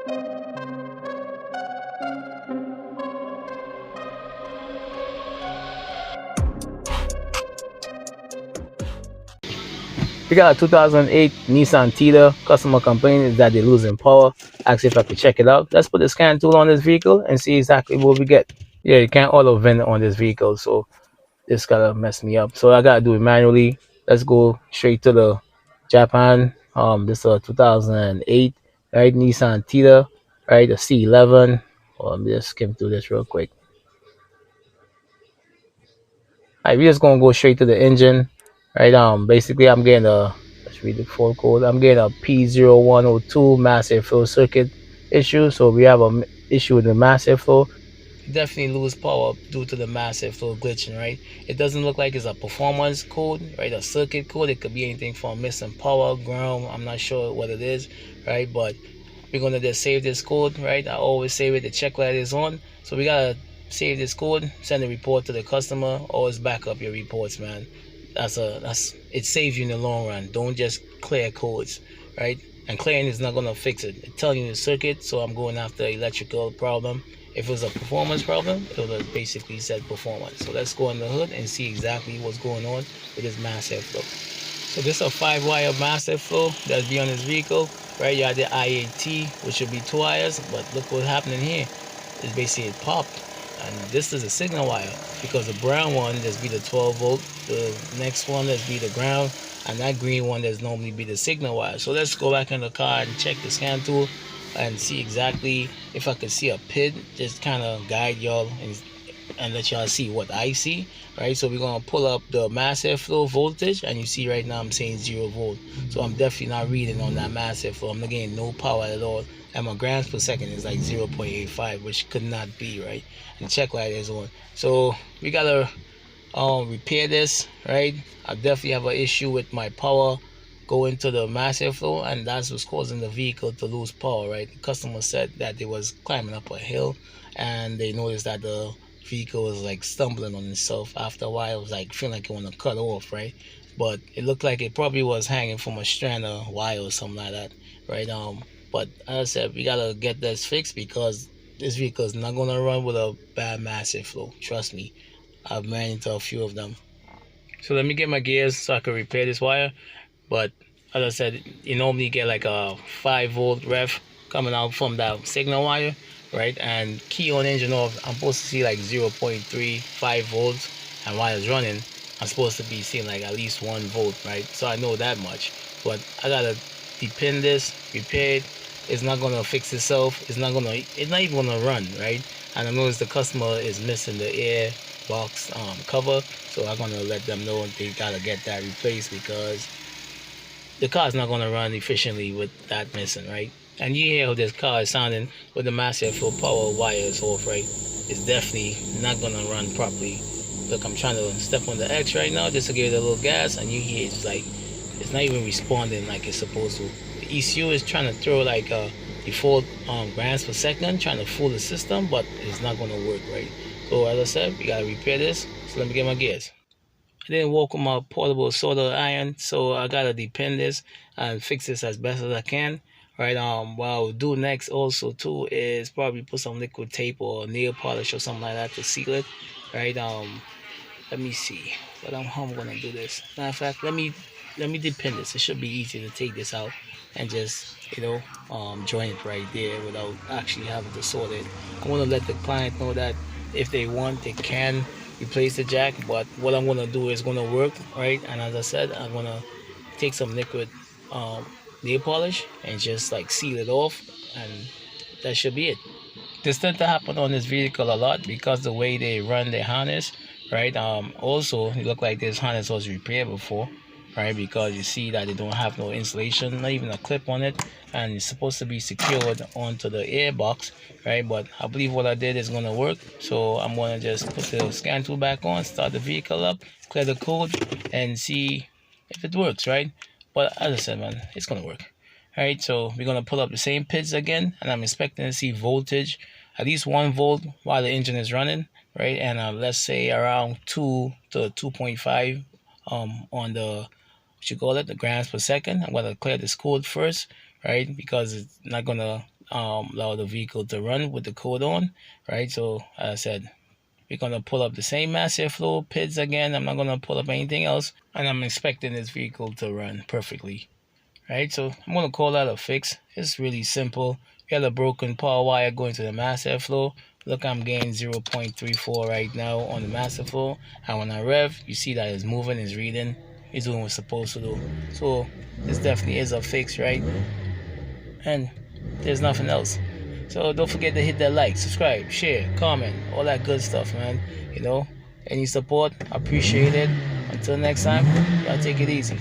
We got a 2008 Nissan Tiida. Customer complaining that they're losing power. Ask if I could check it out. Let's put the scan tool on this vehicle and see exactly what we get. Yeah, you can't auto vent on this vehicle, so this gotta mess me up. So I gotta do it manually. Let's go straight to the Japan. This is a 2008, right? Nissan Tiida, right? The C11. Let me just skim through this real quick. Alright, we're just gonna go straight to the engine, right? Basically, I'm getting a, let's read the full code. I'm getting a P0102 mass airflow circuit issue. So we have a issue with the mass airflow. Definitely lose power due to the mass airflow glitching, right? It doesn't look like it's a performance code, right? A circuit code. It could be anything from missing power, ground. I'm not sure what it is, right? But we're gonna just save this code, right? I always save it. The check light is on, so we gotta save this code, send a report to the customer. Always back up your reports, man. It saves you in the long run. Don't just clear codes, right? And clearing is not gonna fix it. It's telling you the circuit, so I'm going after electrical problem. If it was a performance problem, it would have basically said performance. So let's go on the hood and see exactly what's going on with this mass airflow. So this is a 5-wire mass airflow that'll be on this vehicle, right? You have the IAT, which should be 2 wires, but look what's happening here. It's basically it popped. And this is a signal wire, because the brown one, there's be the 12 volt, the next one, there's be the ground, and that green one, there's normally be the signal wire. So let's go back in the car and check the scan tool and see exactly if I could see a PID, just kind of guide y'all and let y'all see what I see, right? So we're gonna pull up the mass airflow voltage, and you see right now I'm saying 0 volt. So I'm definitely not reading on that mass airflow. I'm not getting no power at all, and my grams per second is like 0.85, which could not be, right? And the check light is on. So we gotta repair this, right? I definitely have an issue with my power going to the mass airflow, and that's what's causing the vehicle to lose power, right? The customer said that they was climbing up a hill, and they noticed that the vehicle was like stumbling on itself. After a while, it was like feeling like it want to cut off, right? But it looked like it probably was hanging from a strand of wire or something like that, right? But as I said, we gotta get this fixed, because this vehicle is not gonna run with a bad mass airflow. Trust me, I've ran into a few of them. So let me get my gears so I can repair this wire. But as I said, you normally get like a 5-volt ref coming out from that signal wire, right? And key on engine off, I'm supposed to see like 0.35 volts, and while it's running, I'm supposed to be seeing like at least 1 volt, right? So I know that much. But I gotta depin this, repair it. It's not gonna fix itself. It's not even gonna run, right? And I noticed the customer is missing the air box cover, so I'm gonna let them know they gotta get that replaced, because the car is not going to run efficiently with that missing, right? And you hear how this car is sounding with the mass airflow power wires off, right? It's definitely not going to run properly. Look, I'm trying to step on the X right now just to give it a little gas, and you hear it's like, it's not even responding like it's supposed to. The ECU is trying to throw like a default grams per second, trying to fool the system, but it's not going to work, right? So as I said, we got to repair this. So let me get my gears. I didn't work with my portable solder iron, so I gotta depend this and fix this as best as I can. Right. What I'll do next also too is probably put some liquid tape or nail polish or something like that to seal it. Right. Let me see. But how I'm gonna do this. Matter of fact, let me depend this. It should be easy to take this out and just join it right there without actually having to solder it. I want to let the client know that if they want, they can replace the jack, but what I'm gonna do is gonna work, right? And as I said, I'm gonna take some liquid nail polish and just like seal it off, and that should be it. This tends to happen on this vehicle a lot because the way they run the harness, right? Also, it look like this harness was repaired before, right? Because you see that they don't have no insulation, not even a clip on it, and it's supposed to be secured onto the air box, right? But I believe what I did is gonna work, so I'm gonna just put the scan tool back on, start the vehicle up, clear the code, and see if it works, right? But as I said, man, it's gonna work. All right, so we're gonna pull up the same PIDs again, and I'm expecting to see voltage, at least 1 volt while the engine is running, right? And let's say around 2 to 2.5 on the, what you call it, the grams per second. I'm gonna clear this code first, right? Because it's not gonna allow the vehicle to run with the code on, right? So as I said, we're gonna pull up the same mass airflow PIDs again. I'm not gonna pull up anything else, and I'm expecting this vehicle to run perfectly, right? So I'm gonna call that a fix. It's really simple. We had a broken power wire going to the mass airflow. Look, I'm getting 0.34 right now on the mass airflow, and when I rev, you see that it's moving, it's reading, it's doing what it's supposed to do. So this definitely is a fix, right? And there's nothing else. So don't forget to hit that like, subscribe, share, comment, all that good stuff, man. You know, any support, appreciate it. Until next time, y'all take it easy.